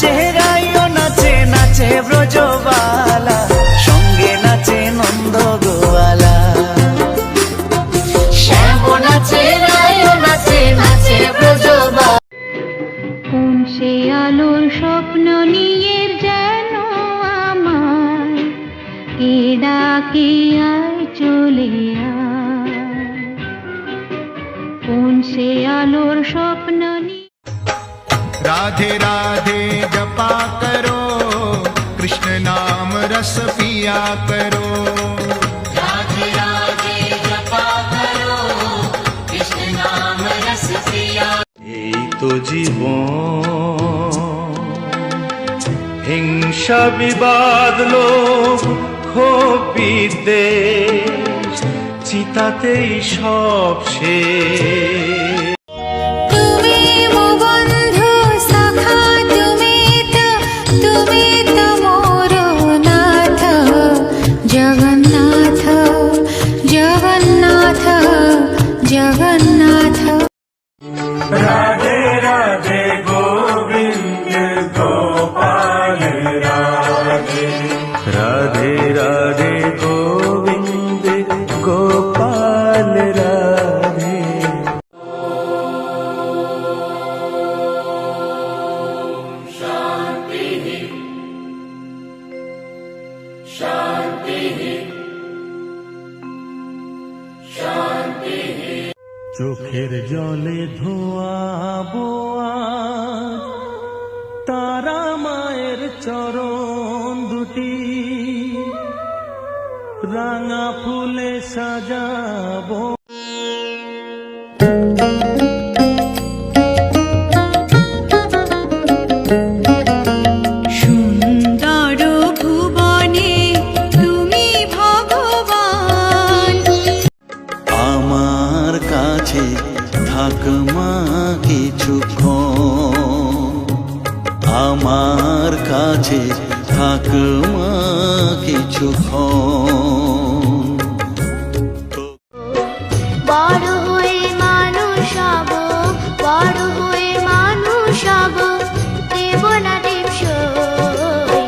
চেহারায়ও নাচে নাচে ব্রজবালা, সঙ্গে নাচে নন্দ গোয়ালা। শ্যামনা চেহারায়ও নাচে নাচে ব্রজবালা। কোন সে আলোর স্বপ্ন নিয়ে যেন আমার কে ডাকে আয় চলে আয়। কোন সে আলোর স্বপ্ন নিয়ে। राधे राधे जपा करो, कृष्ण नाम रस पिया करो। राधे राधे जपा करो, कृष्ण नाम रस पिया। এই তো জীবন, হিংসা বিবাদ লোভ ক্ষোভ বিদ্বেষ, চিতাতেই সব শেষ। জগন্নাথ জগন্নাথ জগন্নাথ। রাধে রাধে গোবিন্দ গোপাল রাধে, রাধে রাধে গোবিন্দ গোপাল রাধে। চোখের জলে ধোয়া বোয়া তারা মায়ের চরণ দুটি, রাঙা ফুলে সাজাবো। সুন্দর ভুবনে তুমি ভগবান। আমার কাছে থাক মা কিছুক্ষণ, আমার কাছে থাক মা কিছুক্ষণ। বড় হয়ে মানুষ হব, বড় হয়ে মানুষ হব, দেব না দেবসই,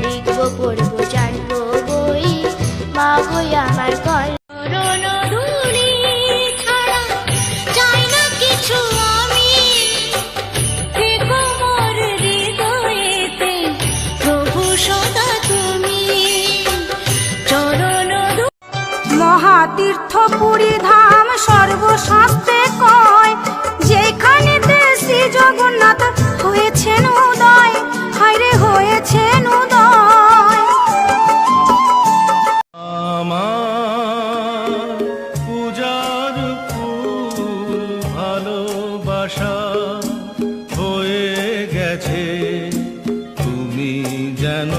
লিখব পড়ব জানব বই, মা বই আমার গল্প। মহাতীর্থ পুরী ধাম সর্বশাস্ত্রে কয়, যেখানে শ্রী জগন্নাথ হয়েছেন উদয়, হায়রে হয়েছেন উদয়। আমার পূজার ফুল ভালোবাসা হয়ে গেছে, তুমি যেন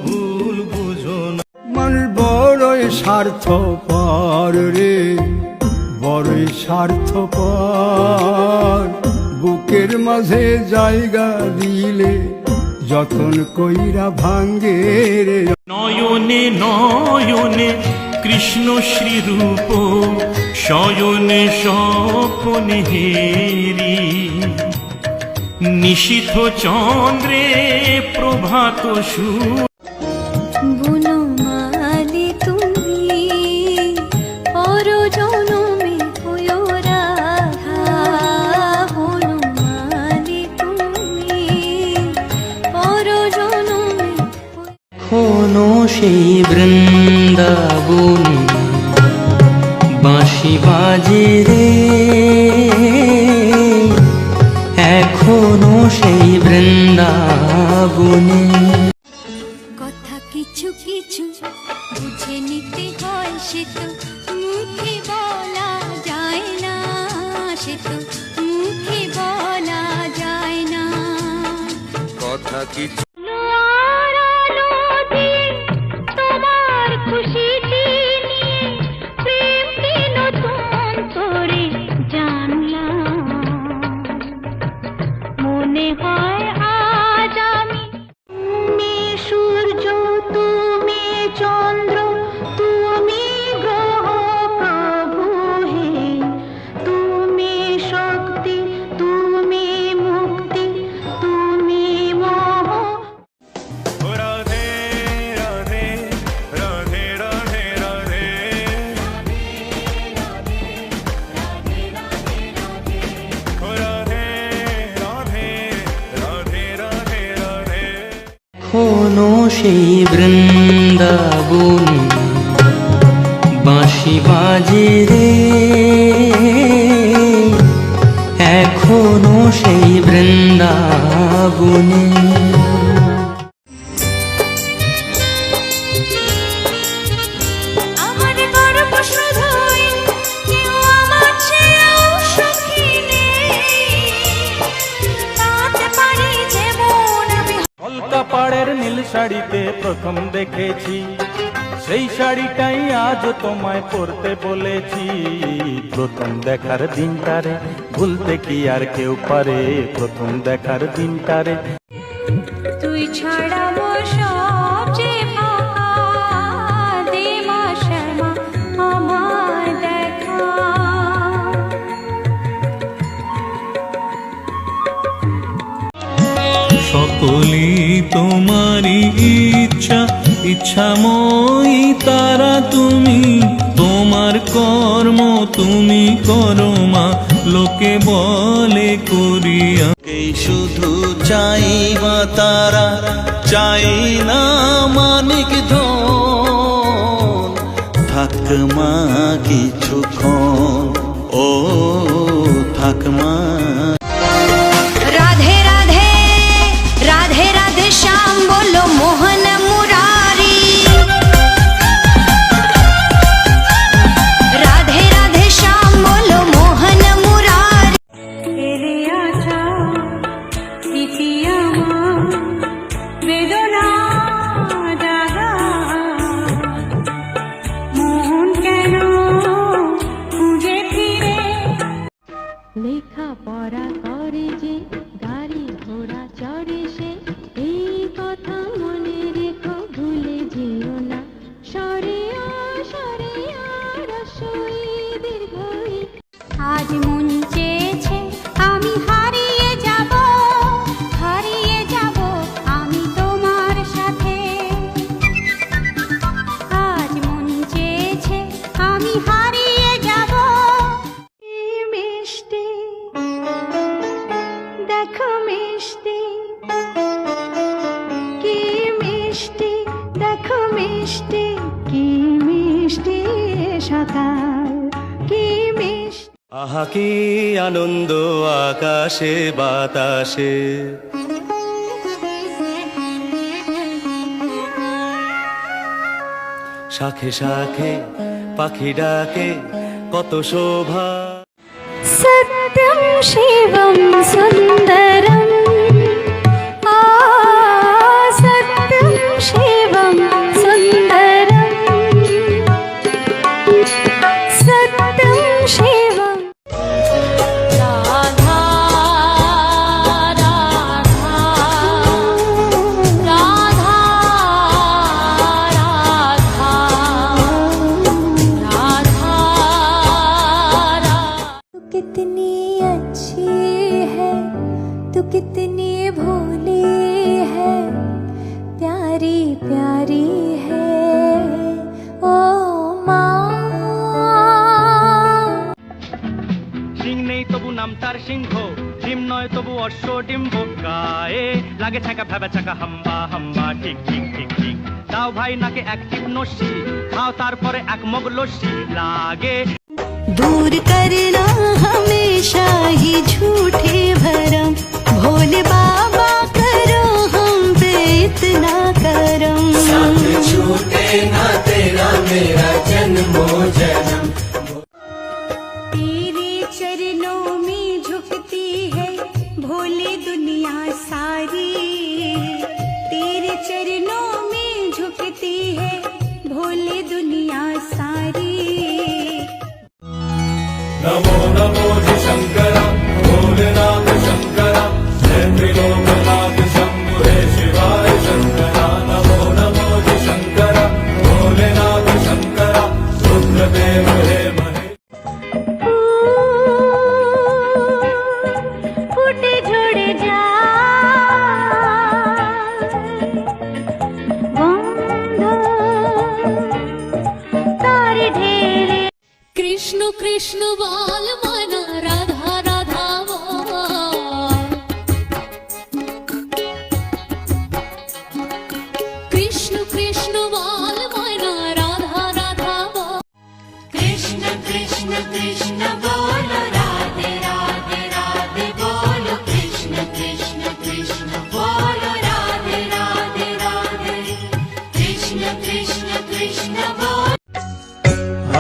ভুল বুঝো না। মানুষ বড়ই স্বার্থপর রে, বড়ই স্বার্থপর। বুকের মাঝে জায়গা দিলে যতন কইরা ভাঙ্গে রে। নয়নে নয়নে কৃষ্ণ শ্রীরূপ, শয়নে স্বপনে হেরি, নিশীথ চন্দ্রে প্রভাত সুর। বনমালী তুমি পর জনমে হয়ো রাধা, বনমালী তুমি পর জনমে। এখনো সেই বৃন্দাবনে বাঁশি বাজে রে, এখনো সেই বৃন্দাবনে। কথা কিছু কিছু বুঝে নিতে হয়, সে তো মুখে বলা যায় না, সে তো মুখে বলা যায় না। কথা কিছু তোমার খুশিতে নিয়ে প্রেমকে নতুন করে জানলাম, মনে হয় আজ আমি। তুমি সূর্য, তুমি চন্দ্র, তুমি গ্রহ প্রভু হে, তুমি শক্তি, তুমি মুক্তি, তুমি মহা। এখনো সেই বৃন্দাবন বাঁশি বাজে রে, এখনো সেই বৃন্দাবনে। আমার গর্ব শুধুই কেউ আমার চেয়েও সুখী নেই, তাতে পারি যেমন আমি। কলকাপাড়ের নীল শাড়িতে প্রথম দেখেছি, সেই শাড়িটাই আজ তোমায় পরতে বলেছি। প্রথম দেখার দিনটারে ভুলতে কি আর কেউ পারে, প্রথম দেখার দিনটারে। তুই ছাড়া সব যে ফাঁকা, দে মা শ্যামা আমার দেখা। সকলি তোমারই ইচ্ছা, ইচ্ছাময়ী তারা তুমি, তোমার কর্ম তুমি করো মা, লোকে বলে করিয়া। এই শুধু চাইবা তারা, চাই না মানিক ধন, থাক মা কিছুক্ষণ, ও থাক মা। রাধে রাধে রাধে রাধে শ্যাম বলো মোহন মুরারি, রাধে রাধে শ্যাম বলো মোহন মুরারি। এরে আছা দ্বিতীয় বেদনা জাগা, মোহন কেন খুঁজে ফিরে। লেখা পড়া করে যে, গাড়ি ঘোড়া চড়ে সে, এই কথা মনে রেখো ভুলে যেও না। সরিয়া সরিয়া রসই দীর্ঘই। আজ মন চেয়েছে আমি হারিয়ে যাব, হারিয়ে যাব আমি তোমার সাথে। আজ মন চেয়েছে আমি হারিয়ে যাব। কি মিষ্টি দেখো মিষ্টি, কি মিষ্টি দেখো মিষ্টি, কি মিষ্টি সকাল, কি মিষ্টি। আহা কি আনন্দ আকাশে বাতাসে, শাখে শাখে পাখি ডাকে কত শোভা। সত্যম শিবম সুন্দরম, সত্যম শিবম সুন্দরম, সত্যম শিবম। রাধা রাধা রাধা রাধা রাধা। तू कितनी अच्छी है, तू कितनी भोली है, प्यारी प्यारी है ओ माँ। সিং নেই তবু নাম তার সিংহ, ডিম নয় তবু অশ্ব ডিম্ব, গায়ে লাগে ছাকা ভেবে ছাকা হাম্বা হাম্বা, ঠিক ঠিক ঠিক ঠিক। দাও ভাই নাকে এক টিপ নস্যি, খাও তারপরে এক মগ লস্যি, লাগে दूर करना हमेशा ही झूठे भरम, भोले बाबा करो हम पे इतना करम। छूटे ना तेरा मेरा जन्मो जन्म। तेरे चरणों में झुकती है भोले दुनिया सारी, तेरे चरणों में झुकती है भोले दुनिया सारी। नमो नमो जी शंकर भोलेनाथ शंकर, जय त्रिलोकनाथ शंभु हे शिवाय शंकर। नमो नमो जी शंकर भोलेनाथ शंकर, रुद्रदेव हे महे। फूटे झड़े जा बंध तारे ढेरे। কৃষ্ণ কৃষ্ণ বল মনা, রাধা রাধা বল।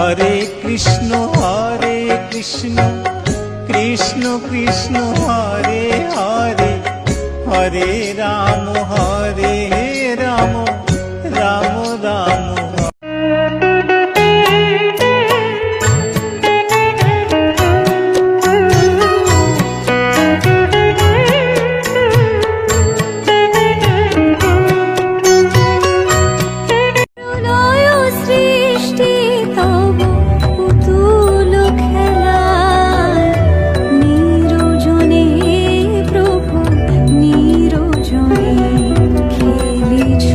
হরে কৃষ্ণ কৃষ্ণ কৃষ্ণ হরে হরে হরে রাম রাম রাম প্রলয় সৃষ্টি তব পুতুল খেলায়, নিরজনে প্রভু নিরজনে খেলিছ।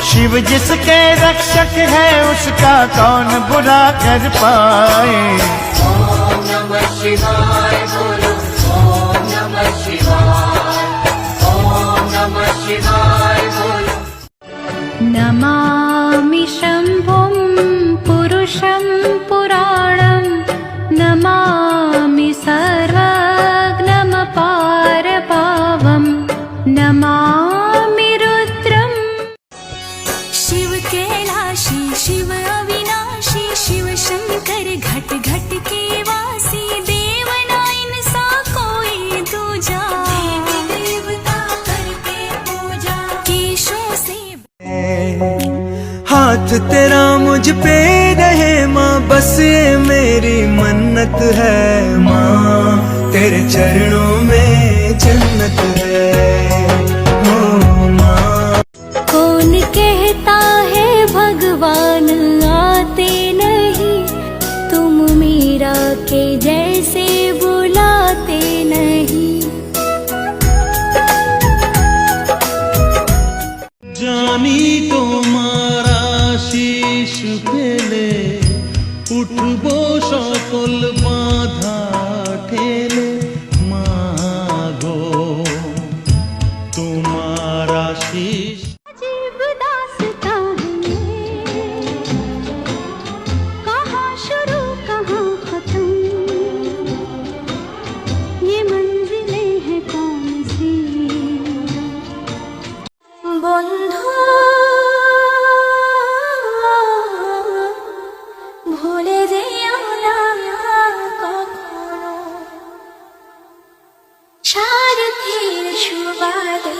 शिव जिसके रक्षक है उसका कौन बुरा कर पाए। ओम नमः शिवाय बोलो, ओम नमः शिवाय, ओम नमः शिवाय बोलो। नमामि शम्भुं पुरुषं पुराणं, नमामि सर्वज्ञमपारभावं, नमामि रुद्रम्। शिव कैलाशी शिव अविनाशी शिव शंकर घट घट के वासी, देवना इनसा कोई दूजा, देवी देवता करते पूजा केशों से। हाथ तेरा मुझ पे रहे माँ, बस ये मेरी मन्नत है माँ, तेरे चरणों में जन्नत है ओ माँ। कौन कहता है भगवान आते नहीं, तुम मीरा के जैसे बुलाते नहीं। জানি তোমার আশিস পেলে উঠবো সকল বাধা ঠেলে মাগো তোমার আশিস। अजीब दास्तां है ये, कहाँ शुरू कहाँ खत्म, ये मंजिलें हैं कौन सी। বন্ধু ভুলে যেও না কখনো, সারথীর সুবাদে।